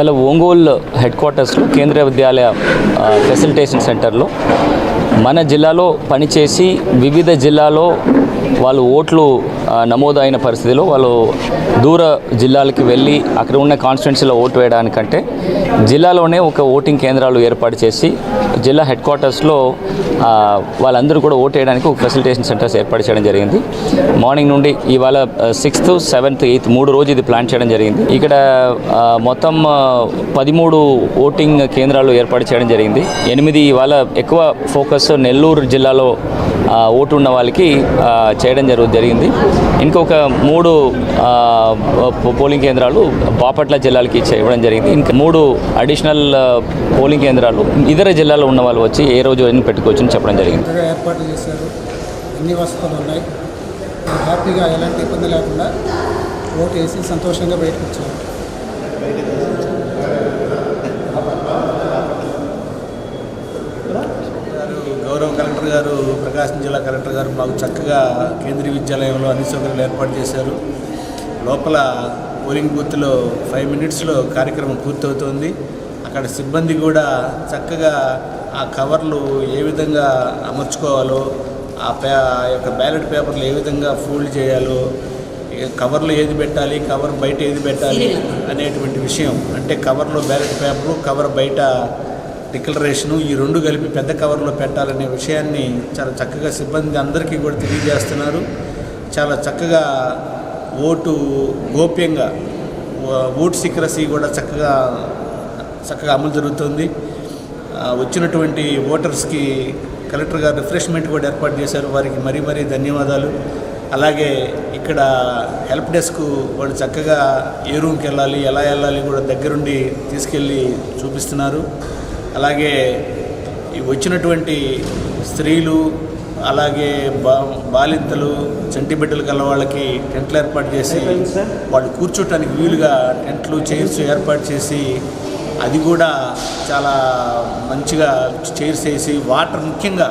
ఇవాళ ఒంగోలు హెడ్ క్వార్టర్స్లో కేంద్రీయ విద్యాలయ ఫెసిలిటేషన్ సెంటర్లో మన జిల్లాలో పనిచేసి వివిధ జిల్లాలో వాళ్ళు ఓట్లు నమోదైన పరిస్థితిలో వాళ్ళు దూర జిల్లాలకి వెళ్ళి అక్కడ ఉన్న కాన్స్టిట్యున్సీలో ఓటు వేయడానికంటే జిల్లాలోనే ఒక ఓటింగ్ కేంద్రాలు ఏర్పాటు చేసి జిల్లా హెడ్ క్వార్టర్స్లో వాళ్ళందరూ కూడా ఓటు వేయడానికి ఒక ఫెసిలిటేషన్ సెంటర్స్ ఏర్పాటు చేయడం జరిగింది. మార్నింగ్ నుండి ఇవాళ 6th, 7th, 8th 3 రోజు ఇది ప్లాన్ చేయడం జరిగింది. ఇక్కడ మొత్తం 13 ఓటింగ్ కేంద్రాలు ఏర్పాటు చేయడం జరిగింది. 8 ఇవాళ ఎక్కువ ఫోకస్ నెల్లూరు జిల్లాలో ఓటు ఉన్న వాళ్ళకి చేయడం జరిగింది. ఇంకొక 3 పోలింగ్ కేంద్రాలు బాపట్ల జిల్లాలకి ఇవ్వడం జరిగింది. ఇంకా 3 అడిషనల్ పోలింగ్ కేంద్రాలు ఇతర జిల్లాలో ఉన్న వాళ్ళు వచ్చి ఏ రోజు ఎన్ని పెట్టుకోవచ్చని చెప్పడం జరిగింది. ఏర్పాట్లు చేశారు, అన్ని వసతులు ఉన్నాయి. హ్యాపీగా ఎలాంటి ఇబ్బంది లేకుండా ఓటు వేసి సంతోషంగా బయటకు వచ్చారు. గౌరవ కలెక్టర్ గారు, ప్రకాశం జిల్లా కలెక్టర్ గారు మాకు చక్కగా కేంద్రీయ విద్యాలయంలో అన్ని సౌకర్యాలు ఏర్పాటు చేశారు. లోపల పోలింగ్ బూత్లో 5 minutesలో కార్యక్రమం పూర్తవుతోంది. అక్కడ సిబ్బంది కూడా చక్కగా ఆ కవర్లు ఏ విధంగా అమర్చుకోవాలో, ఆ యొక్క బ్యాలెట్ పేపర్లు ఏ విధంగా ఫోల్డ్ చేయాలో, కవర్లు ఏది పెట్టాలి, కవర్ బయట ఏది పెట్టాలి అనేటువంటి విషయం, అంటే కవర్లో బ్యాలెట్ పేపరు, కవర్ బయట డిక్లరేషను, ఈ 2 కలిపి పెద్ద కవర్లో పెట్టాలనే విషయాన్ని చాలా చక్కగా సిబ్బంది అందరికీ కూడా తెలియజేస్తున్నారు. చాలా చక్కగా ఓటు గోప్యంగా, ఓటు సీక్రసీ కూడా చక్కగా అమలు జరుగుతుంది. వచ్చినటువంటి ఓటర్స్కి కలెక్టర్ గారు రిఫ్రెష్మెంట్ కూడా ఏర్పాటు చేశారు. వారికి మరీ ధన్యవాదాలు. అలాగే ఇక్కడ హెల్ప్ డెస్క్ వాళ్ళు చక్కగా ఏ రూమ్కి వెళ్ళాలి, ఎలా వెళ్ళాలి కూడా దగ్గరుండి తీసుకెళ్ళి చూపిస్తున్నారు. అలాగే వచ్చినటువంటి స్త్రీలు, అలాగే బాలింతలు, చంటి బిడ్డలు కల వాళ్ళకి టెంట్లు ఏర్పాటు చేసి వాళ్ళు కూర్చోటానికి వీలుగా టెంట్లు, చైర్స్ ఏర్పాటు చేసి, అది కూడా చాలా మంచిగా చైర్స్ వేసి, ముఖ్యంగా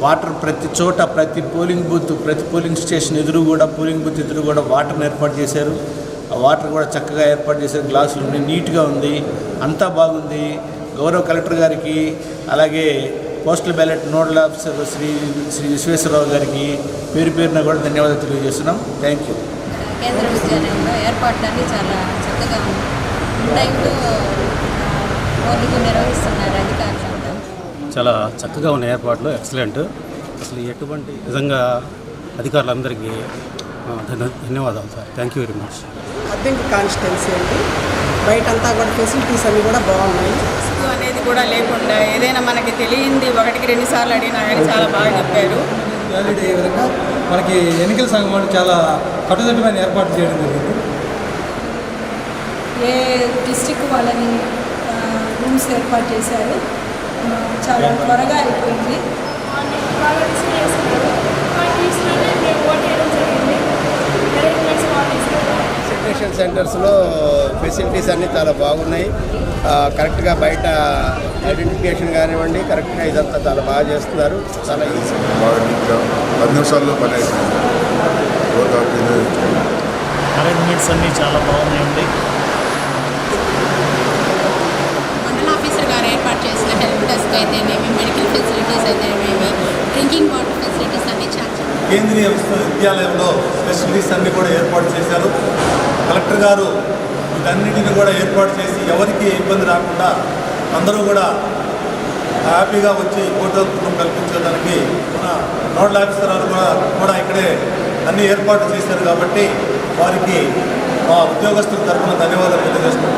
వాటర్ ప్రతి చోట, ప్రతి పోలింగ్ బూత్, ప్రతి పోలింగ్ స్టేషన్ ఎదురు కూడా, పోలింగ్ బూత్ ఎదురు కూడా వాటర్ని ఏర్పాటు చేశారు. ఆ వాటర్ కూడా చక్కగా ఏర్పాటు చేశారు. గ్లాసులు ఉన్నాయి, నీట్గా ఉంది, అంతా బాగుంది. గౌరవ కలెక్టర్ గారికి, అలాగే postal ballot nodal officer Shri Visweswararao గారికి పేరున కూడా ధన్యవాదాలు తెలియజేస్తున్నాం. Thank you. కేంద్ర విద్యాలయంలో ఏర్పాట్లన్నీ చాలా చక్కగా ఉంది. టైంలో ఓట్లు నిర్వహిస్తున్నారు అధికారులంతా. చాలా చక్కగా ఉన్న ఏర్పాట్లు, ఎక్సలెంట్. అసలు ఎటువంటి నిజంగా అధికారులందరికీ ధన్యవాదాలు sir. Thank you very much. Addanki constituency అండి. బయటంతా కూడా ఫెసిలిటీస్ అన్నీ కూడా బాగున్నాయి. అనేది కూడా లేకుండా ఏదైనా మనకి తెలియంది 1కి 2 సార్లు అడిగినా కానీ చాలా బాగా చెప్పారు. ఈ విధంగా మనకి ఎన్నికల సంఘం వాళ్ళు చాలా కట్టుదిట్టమైన ఏర్పాటు చేయడం జరిగింది. ఏ డిస్టిక్ వాళ్ళని రూమ్స్ ఏర్పాటు చేశారు, చాలా త్వరగా అయిపోయింది. ఫెసిలిటేషన్ సెంటర్స్లో ఫెసిలిటీస్ అన్నీ చాలా బాగున్నాయి. కరెక్ట్గా బయట ఐడెంటిఫికేషన్ కానివ్వండి, కరెక్ట్గా ఇదంతా చాలా బాగా చేస్తున్నారు. చాలా ఈజీ, బాగా నీట్గా 10 నిమిషాల్లో పని అయిపోయింది. అరేంజ్మెంట్స్ అన్నీ చాలా బాగున్నాయండి. మండల ఆఫీసర్ గారు ఏర్పాటు చేసిన హెల్ప్ డెస్క్ అయితేనేమి, మెడికల్ ఫెసిలిటీస్ అయితేనేమి, డ్రింకింగ్ వాటర్ ఫెసిలిటీస్ అన్నీ చాలా కేంద్రీయ విశ్వవిద్యాలయంలో ఫెసిలిటీస్ అన్నీ కూడా ఏర్పాటు చేశారు. కలెక్టర్ గారు వీటన్నిటిని కూడా ఏర్పాటు చేసి ఎవరికి ఇబ్బంది రాకుండా అందరూ కూడా హ్యాపీగా వచ్చి ఓటు కల్పించడానికి మన నోడల్ ఆఫీసర్ కూడా ఇక్కడే అన్ని ఏర్పాట్లు చేశారు. కాబట్టి వారికి మా ఉద్యోగస్తుల తరఫున ధన్యవాదాలు తెలియజేస్తున్నాం.